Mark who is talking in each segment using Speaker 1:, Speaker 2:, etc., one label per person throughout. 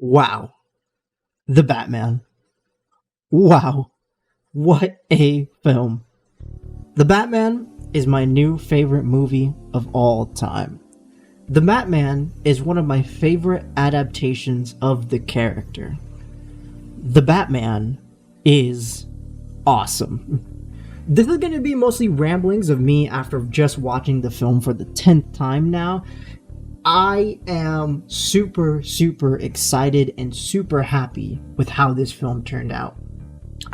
Speaker 1: Wow. The Batman. Wow. What a film. The Batman is my new favorite movie of all time. The Batman is one of my favorite adaptations of the character. The Batman is awesome. This is going to be mostly ramblings of me after just watching the film for the 10th time now. I am super excited and super happy with how this film turned out.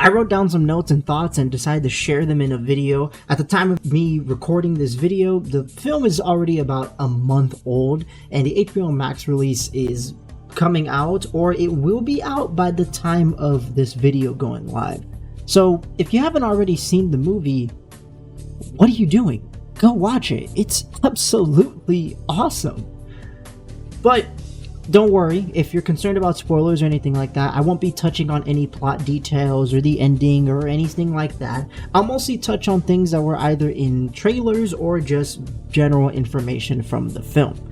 Speaker 1: I wrote down some notes and thoughts and decided to share them in a video. At the time of me recording this video, the film is already about a month old and the HBO Max release is coming out, or it will be out by the time of this video going live. So if you haven't already seen the movie, what are you doing? Go watch it. It's absolutely awesome. But don't worry, if you're concerned about spoilers or anything like that, I won't be touching on any plot details or the ending or anything like that. I'll mostly touch on things that were either in trailers or just general information from the film.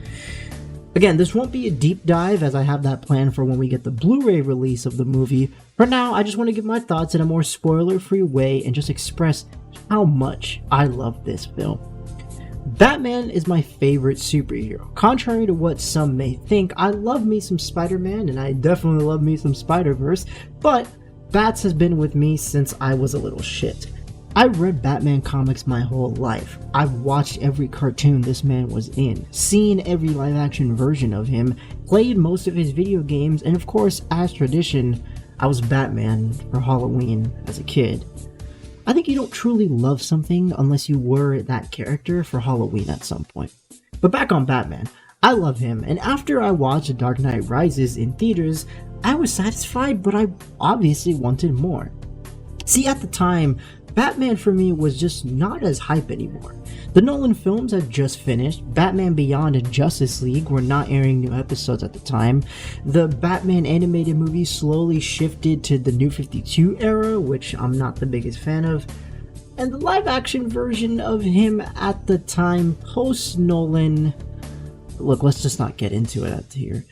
Speaker 1: Again, this won't be a deep dive as I have that planned for when we get the Blu-ray release of the movie. For now, I just want to give my thoughts in a more spoiler-free way and just express how much I love this film. Batman is my favorite superhero. Contrary to what some may think, I love me some Spider-Man and I definitely love me some Spider-Verse, but Bats has been with me since I was a little shit. I read Batman comics my whole life. I've watched every cartoon this man was in, seen every live-action version of him, played most of his video games, and of course, as tradition, I was Batman for Halloween as a kid. I think you don't truly love something unless you were that character for Halloween at some point. But back on Batman, I love him, and after I watched The Dark Knight Rises in theaters, I was satisfied, but I obviously wanted more. See, at the time, Batman for me was just not as hype anymore. The Nolan films had just finished, Batman Beyond and Justice League were not airing new episodes at the time, the Batman animated movies slowly shifted to the New 52 era, which I'm not the biggest fan of, and the live action version of him at the time post-Nolan... Look, let's just not get into it here.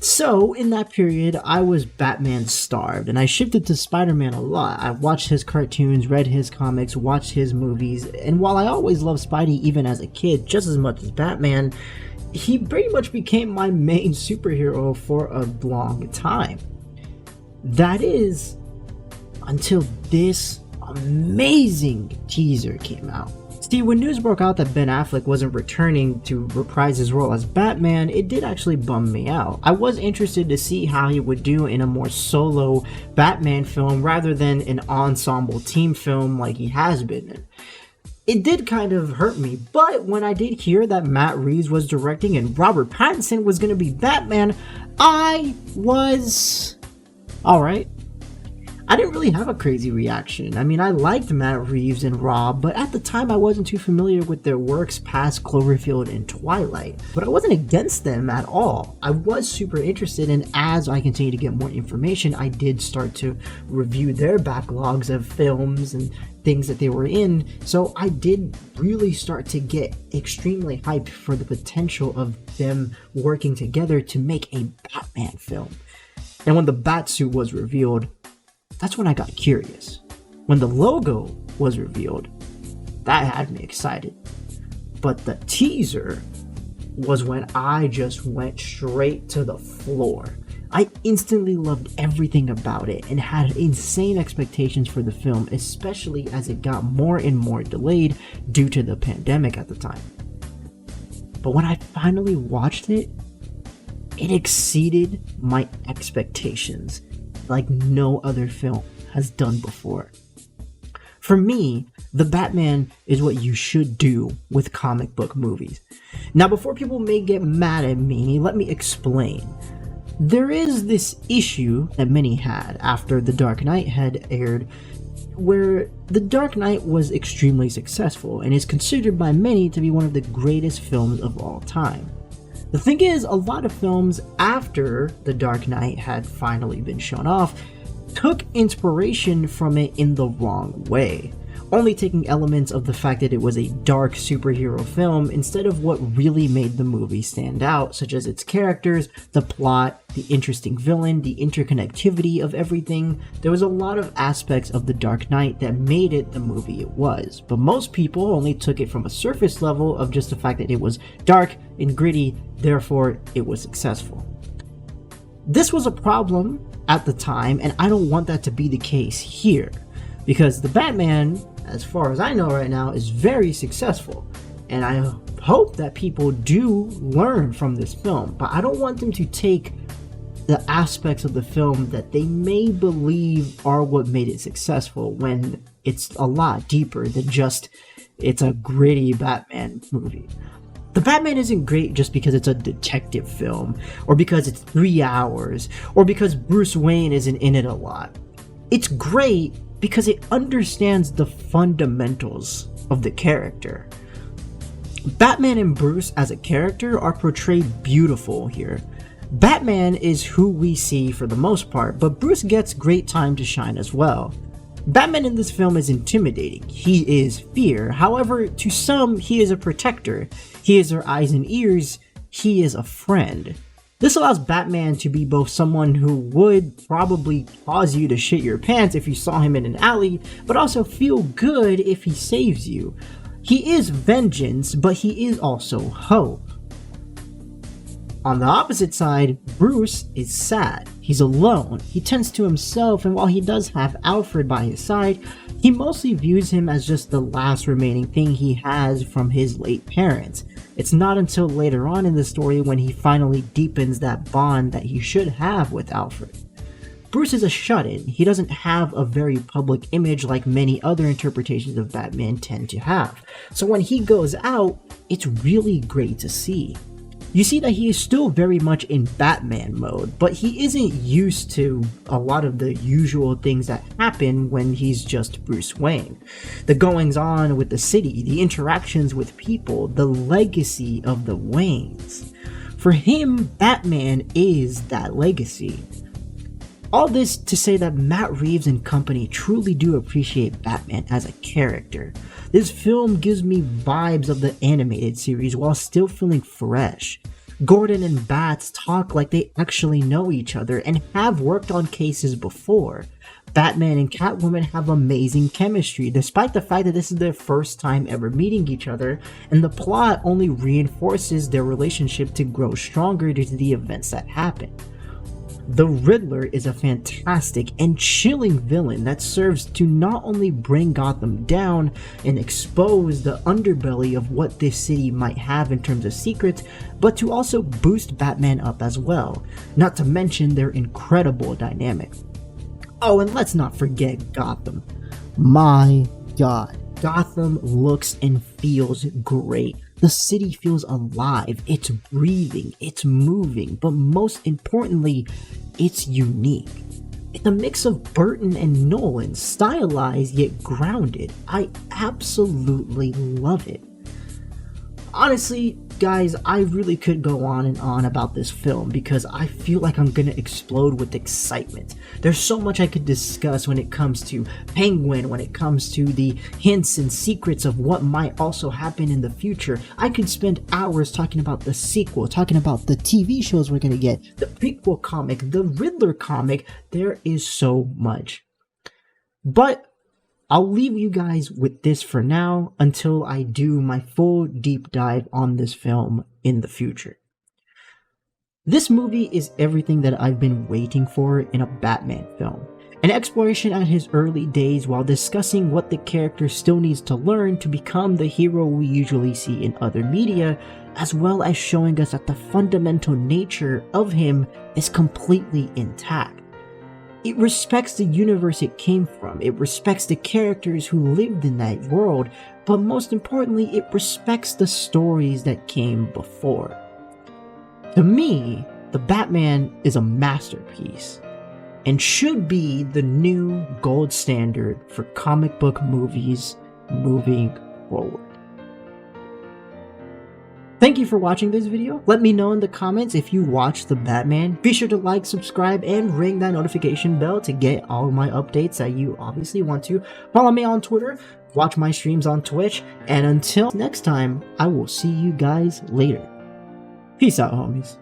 Speaker 1: So, in that period, I was Batman starved, and I shifted to Spider-Man a lot. I watched his cartoons, read his comics, watched his movies, and while I always loved Spidey even as a kid, just as much as Batman, he pretty much became my main superhero for a long time. That is, until this amazing teaser came out. See, when news broke out that Ben Affleck wasn't returning to reprise his role as Batman, it did actually bum me out. I was interested to see how he would do in a more solo Batman film rather than an ensemble team film like he has been in. It did kind of hurt me, but when I did hear that Matt Reeves was directing and Robert Pattinson was going to be Batman, I was... alright. I didn't really have a crazy reaction. I mean, I liked Matt Reeves and Rob, but at the time I wasn't too familiar with their works past Cloverfield and Twilight. But I wasn't against them at all. I was super interested, and as I continued to get more information, I did start to review their backlogs of films and things that they were in, so I did really start to get extremely hyped for the potential of them working together to make a Batman film. And when the Batsuit was revealed, that's when I got curious. When the logo was revealed, that had me excited. But the teaser was when I just went straight to the floor. I instantly loved everything about it and had insane expectations for the film, especially as it got more and more delayed due to the pandemic at the time. But when I finally watched it, it exceeded my expectations like no other film has done before. For me, The Batman is what you should do with comic book movies. Now, before people may get mad at me, let me explain. There is this issue that many had after The Dark Knight had aired, where The Dark Knight was extremely successful and is considered by many to be one of the greatest films of all time. The thing is, a lot of films after The Dark Knight had finally been shown off took inspiration from it in the wrong way. only taking elements of the fact that it was a dark superhero film instead of what really made the movie stand out, such as its characters, the plot, the interesting villain, the interconnectivity of everything. There was a lot of aspects of The Dark Knight that made it the movie it was, but most people only took it from a surface level of just the fact that it was dark and gritty, therefore it was successful. This was a problem at the time, and I don't want that to be the case here, because The Batman, as far as I know right now, is very successful, and I hope that people do learn from this film, but I don't want them to take the aspects of the film that they may believe are what made it successful when it's a lot deeper than just it's a gritty Batman movie. The Batman isn't great just because it's a detective film, or because it's 3 hours, or because Bruce Wayne isn't in it a lot. It's great because it understands the fundamentals of the character. Batman and Bruce as a character are portrayed beautiful here. Batman is who we see for the most part, but Bruce gets great time to shine as well. Batman in this film is intimidating. He is fear. However, to some, he is a protector. He is their eyes and ears. He is a friend. This allows Batman to be both someone who would probably cause you to shit your pants if you saw him in an alley, but also feel good if he saves you. He is vengeance, but he is also hope. On the opposite side, Bruce is sad. He's alone. He tends to himself, and while he does have Alfred by his side, he mostly views him as just the last remaining thing he has from his late parents. It's not until later on in the story when he finally deepens that bond that he should have with Alfred. Bruce is a shut-in. He doesn't have a very public image like many other interpretations of Batman tend to have. So when he goes out, it's really great to see. You see that he is still very much in Batman mode, but he isn't used to a lot of the usual things that happen when he's just Bruce Wayne. The goings on with the city, the interactions with people, the legacy of the Waynes. For him, Batman is that legacy. All this to say that Matt Reeves and company truly do appreciate Batman as a character. This film gives me vibes of the animated series while still feeling fresh. Gordon and Bats talk like they actually know each other and have worked on cases before. Batman and Catwoman have amazing chemistry despite the fact that this is their first time ever meeting each other, and the plot only reinforces their relationship to grow stronger due to the events that happen. The Riddler is a fantastic and chilling villain that serves to not only bring Gotham down and expose the underbelly of what this city might have in terms of secrets, but to also boost Batman up as well, not to mention their incredible dynamic. Oh, and let's not forget Gotham. My god, Gotham looks and feels great. The city feels alive, it's breathing, it's moving, but most importantly, it's unique. It's a mix of Burton and Nolan, stylized yet grounded. I absolutely love it. Honestly, guys, I really could go on and on about this film because I feel like I'm gonna explode with excitement. There's so much I could discuss when it comes to Penguin, when it comes to the hints and secrets of what might also happen in the future. I could spend hours talking about the sequel, talking about the TV shows we're gonna get, the prequel comic, the Riddler comic. There is so much. But I'll leave you guys with this for now until I do my full deep dive on this film in the future. This movie is everything that I've been waiting for in a Batman film. An exploration at his early days while discussing what the character still needs to learn to become the hero we usually see in other media, as well as showing us that the fundamental nature of him is completely intact. It respects the universe it came from, it respects the characters who lived in that world, but most importantly, it respects the stories that came before. To me, the Batman is a masterpiece, and should be the new gold standard for comic book movies moving forward. Thank you for watching this video. Let me know in the comments if you watched The Batman. Be sure to like, subscribe, and ring that notification bell to get all my updates that you obviously want to. Follow me on Twitter, watch my streams on Twitch, and until next time, I will see you guys later. Peace out, homies.